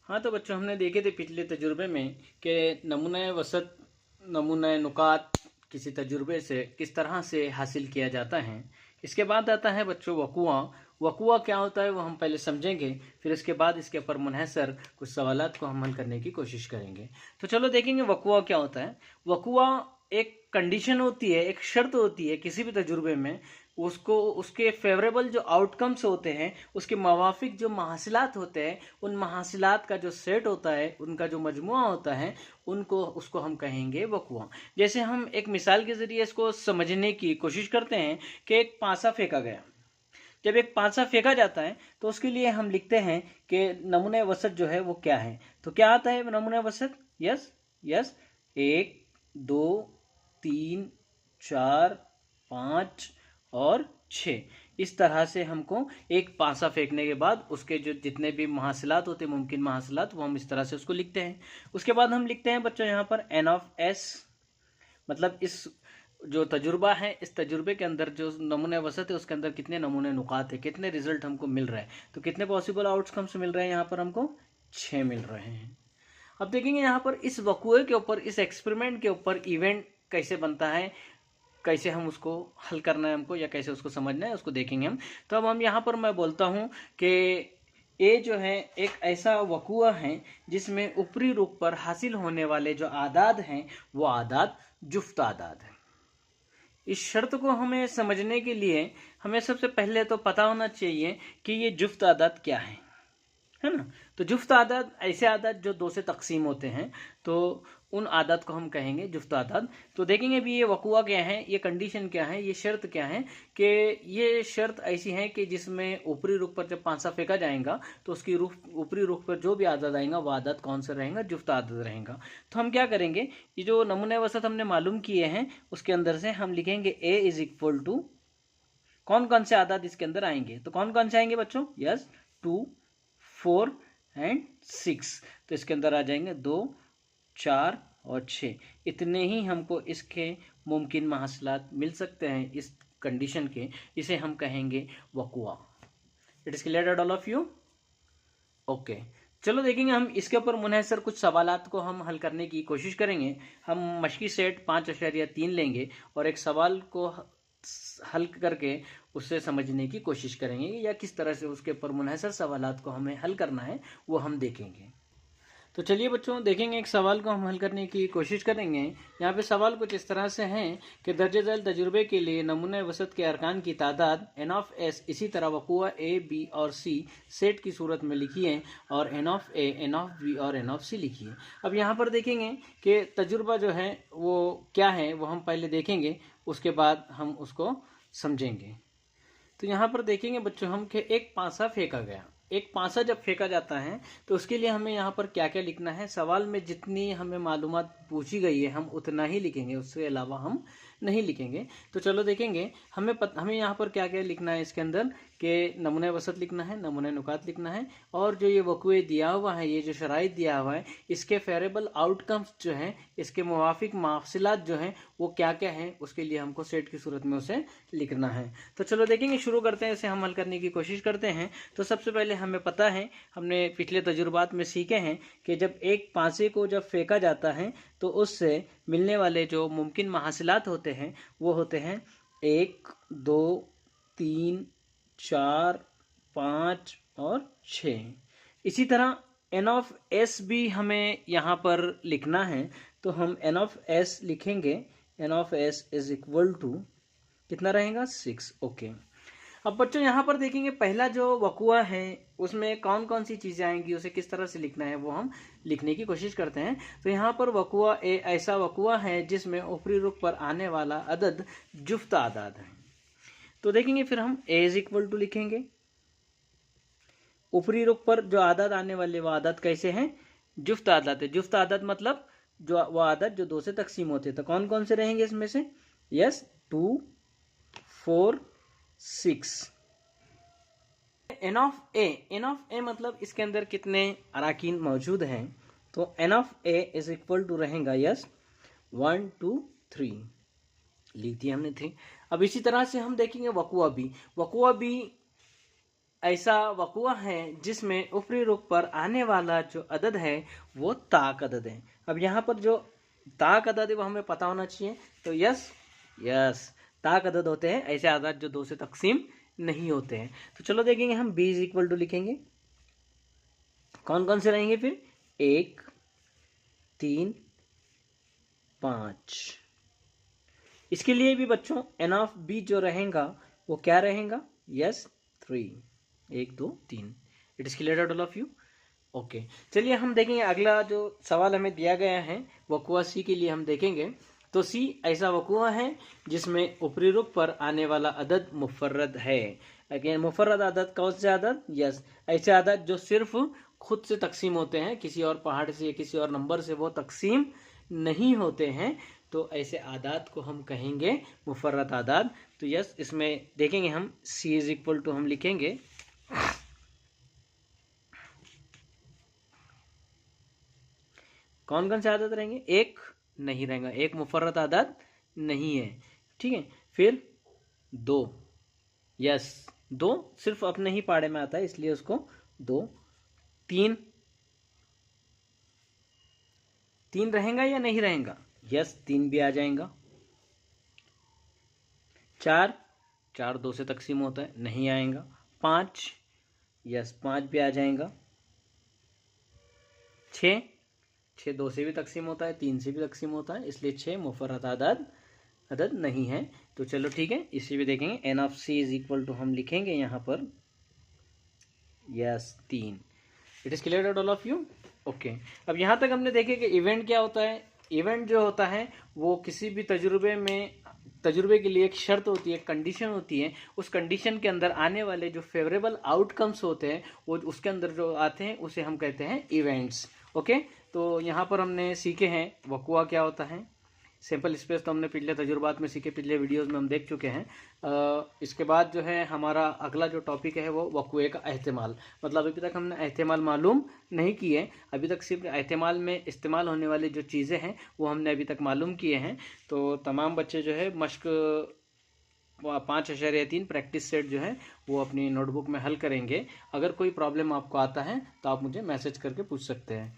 हाँ तो बच्चों, हमने देखे थे पिछले तजुर्बे में कि नमूना वसत, नमूना नुकात किसी तजुर्बे से किस तरह से हासिल किया जाता है। इसके बाद आता है बच्चों वकुआ। वकुआ क्या होता है वो हम पहले समझेंगे, फिर इसके बाद इसके ऊपर मुनहसर कुछ सवालात को हम हल करने की कोशिश करेंगे। तो चलो देखेंगे वकुआ क्या होता है। वकुआ एक कंडीशन होती है, एक शर्त होती है किसी भी तजुर्बे में, उसको उसके फेवरेबल जो आउटकम्स होते हैं, उसके मवाफिक जो महासिलात होते हैं, उन महासिलात का जो सेट होता है, उनका जो मजमुआ होता है, उसको हम कहेंगे वकुआ। जैसे हम एक मिसाल के ज़रिए इसको समझने की कोशिश करते हैं कि एक पासा फेंका गया। जब एक पासा फेंका जाता है तो उसके लिए हम लिखते हैं कि नमूने वसत जो है वो क्या है। तो क्या आता है नमूने वसत? यस यस, 1 2 3 4 5 और 6। इस तरह से हमको एक पासा फेंकने के बाद उसके जो जितने भी महासिलात होते हैं, मुमकिन महासिलात, वो हम इस तरह से उसको लिखते हैं। उसके बाद हम लिखते हैं बच्चों यहाँ पर एन ऑफ एस, मतलब इस जो तजुर्बा है, इस तजुर्बे के अंदर जो नमूने वसत है उसके अंदर कितने नमूने नुकात है, कितने रिजल्ट हमको मिल रहा है। तो कितने पॉसिबल आउटकम्स मिल रहे हैं यहाँ पर हमको? 6 मिल रहे हैं। अब देखेंगे यहाँ पर इस वकुए के ऊपर, इस एक्सपेरिमेंट के ऊपर इवेंट कैसे बनता है, कैसे हम उसको हल करना है हमको, या कैसे उसको समझना है, उसको देखेंगे हम। तो अब हम यहाँ पर मैं बोलता हूँ कि ए जो है एक ऐसा वकुआ है जिसमें ऊपरी रुख पर हासिल होने वाले जो आदाद हैं वो आदाद जुफ्त आदाद हैं। इस शर्त को हमें समझने के लिए हमें सबसे पहले तो पता होना चाहिए कि ये जुफ्त आदाद क्या है ना। तो जुफ्त आदाद ऐसे आदाद जो 2 से तकसीम होते हैं, तो उन आदाद को हम कहेंगे जुफ्त आदाद। तो देखेंगे भी ये वकुआ क्या है, ये कंडीशन क्या है, ये शर्त क्या है कि ये शर्त ऐसी है कि जिसमें ऊपरी रुख पर जब पांसा फेंका जाएगा तो उसकी रुख, ऊपरी रुख पर जो भी आदाद आएगा वो आदाद कौन सा रहेगा? जुफ्त आदाद रहेगा। तो हम क्या करेंगे, ये जो नमूने वसत हमने मालूम किए हैं उसके अंदर से हम लिखेंगे ए इज इक्वल टू, कौन कौन से आदाद इसके अंदर आएंगे, तो कौन कौन से आएंगे बच्चों? Yes, 2 4 and 6। तो इसके अंदर आ जाएंगे 2 4 और 6। इतने ही हमको इसके मुमकिन महासलात मिल सकते हैं इस कंडीशन के। इसे हम कहेंगे वकुआ। It is clear at all of you? Okay, चलो देखेंगे हम इसके ऊपर मुनहसर कुछ सवालात को हम हल करने की कोशिश करेंगे। हम मशकी सेट 5.3 लेंगे और एक सवाल को हल करके उससे समझने की कोशिश करेंगे, या किस तरह से उसके ऊपर मुनहसर सवालात को हमें हल करना है वो हम देखेंगे। तो चलिए बच्चों देखेंगे, एक सवाल को हम हल करने की कोशिश करेंगे। यहाँ पे सवाल कुछ इस तरह से है कि दर्जे झैल तजुर्बे के लिए नमूने वसत के अरकान की तादाद एन ऑफ एस इसी तरह वकुआ ए बी और सी सेट की सूरत में लिखिए और n of A, N of B और एन ऑफ सी लिखिए। अब यहाँ पर देखेंगे कि तजुर्बा जो है वो क्या है वो हम पहले देखेंगे, उसके बाद हम उसको समझेंगे। तो यहाँ पर देखेंगे बच्चों हम कि एक पासा फेंका गया। एक पासा जब फेंका जाता है तो उसके लिए हमें यहाँ पर क्या क्या लिखना है। सवाल में जितनी हमें मालूमात पूछी गई है हम उतना ही लिखेंगे, उससे अलावा हम नहीं लिखेंगे। तो चलो देखेंगे हमें यहाँ पर क्या क्या लिखना है इसके अंदर, कि नमूने वसत लिखना है, नमूने नुकात लिखना है, और जो ये वकुए दिया हुआ है, ये जो शराइत दिया हुआ है, इसके फेवरेबल आउटकम्स जो हैं, इसके मुवाफिक माफसिलात जो हैं वो क्या क्या हैं, उसके लिए हमको सेट की सूरत में उसे लिखना है। तो चलो देखेंगे, शुरू करते हैं, इसे हम हल करने की कोशिश करते हैं। तो सबसे पहले हमें पता है, हमने पिछले तजुर्बात में सीखे हैं कि जब एक पासे को जब फेंका जाता है तो उससे मिलने वाले जो मुमकिन महासिलात होते हैं वो होते हैं 1 2 3 4 5 और 6। इसी तरह एन ऑफ एस भी हमें यहाँ पर लिखना है। तो हम एन ऑफ एस लिखेंगे, n of S is equal to कितना रहेगा? 6। ओके, अब बच्चों यहाँ पर देखेंगे पहला जो वकुआ है उसमें कौन कौन सी चीज़ें आएंगी, उसे किस तरह से लिखना है वो हम लिखने की कोशिश करते हैं। तो यहाँ पर वकुआ ए ऐसा वकुआ है जिसमें ऊपरी रुख पर आने वाला अदद जुफ्त आदाद है। तो देखेंगे फिर हम ए इज इक्वल टू लिखेंगे, ऊपरी रुख पर जो आदाद आने वाले वो आदाद कैसे हैं? जुफ्त आदाद है। जुफ्त आदाद मतलब जो वो आदाद जो 2 से तकसीम होते हैं। तो कौन कौन से रहेंगे इसमें से? Yes, 2 4 6। N of A, N of A मतलब इसके अंदर कितने अराकीन मौजूद हैं। तो N of A is equal to रहेगा, यस, 1 2 3, लिख दिया हमने 3। अब इसी तरह से हम देखेंगे वकुआ बी। वकुआ बी ऐसा वक़ुआ है जिसमें ऊपरी रुख पर आने वाला जो अदद है वो ताक अदद है। अब यहाँ पर जो ताक अदद है वो हमें पता होना चाहिए। तो यस ताक अदद होते हैं ऐसे अदद जो 2 से तकसीम नहीं होते हैं। तो चलो देखेंगे हम b = लिखेंगे। कौन कौन से रहेंगे फिर? 1, 3, 5। इसके लिए भी बच्चों n ऑफ b जो रहेगा वो क्या रहेगा? Yes 3। 1, 2, 3। It is clear all of you? Okay, चलिए हम देखेंगे अगला जो सवाल हमें दिया गया है वक़ुआ सी के लिए हम देखेंगे। तो सी ऐसा वक़ुआ है जिसमें ऊपरी रुख पर आने वाला अदद मुफर्रद है। अगेन मुफर्रद अदद कौन से अदद? यस ऐसे अदद जो सिर्फ खुद से तकसीम होते हैं, किसी और पहाड़ से या किसी और नंबर से वो तकसीम नहीं होते हैं। तो ऐसे आदात को हम कहेंगे मुफर्रद आदात। तो यस इसमें देखेंगे हम c = हम लिखेंगे कौन कौन से आदत रहेंगे? एक नहीं रहेगा, एक मुफर्रद आदत नहीं है, ठीक है। फिर 2, यस 2 सिर्फ अपने ही पाड़े में आता है इसलिए उसको 2। 3 रहेगा या नहीं रहेगा? यस 3 भी आ जाएगा। 4 2 से तकसीम होता है, नहीं आएगा। 5 यस 5 भी आ जाएगा। 6 2 से भी तकसीम होता है, 3 से भी तकसीम होता है, इसलिए 6 मुफर्रद अदद नहीं है। तो चलो ठीक है, इसे भी देखेंगे। n ऑफ c = हम लिखेंगे यहाँ पर yes 3। It is clear all of you? Okay, अब यहाँ तक हमने देखे कि इवेंट क्या होता है। इवेंट जो होता है वो किसी भी तजुर्बे के लिए एक शर्त होती है, कंडीशन होती है। उस कंडीशन के अंदर आने वाले जो फेवरेबल आउटकम्स होते हैं वो उसके अंदर जो आते हैं उसे हम कहते हैं इवेंट्स। ओके, तो यहाँ पर हमने सीखे हैं वक़ुआ क्या होता है। सैंपल स्पेस तो हमने पिछले तजुर्बात में सीखे, पिछले वीडियोस में हम देख चुके हैं। इसके बाद जो है हमारा अगला जो टॉपिक है वो वक़ुए का एहतिमाल। मतलब अभी तक हमने एहतिमाल मालूम नहीं किए, अभी तक सिर्फ एहतिमाल में इस्तेमाल होने वाली जो चीज़ें हैं वो हमने अभी तक मालूम किए हैं। तो तमाम बच्चे जो है मश्क 5.3 प्रैक्टिस सेट जो है वो अपनी नोटबुक में हल करेंगे। अगर कोई प्रॉब्लम आपको आता है तो आप मुझे मैसेज करके पूछ सकते हैं।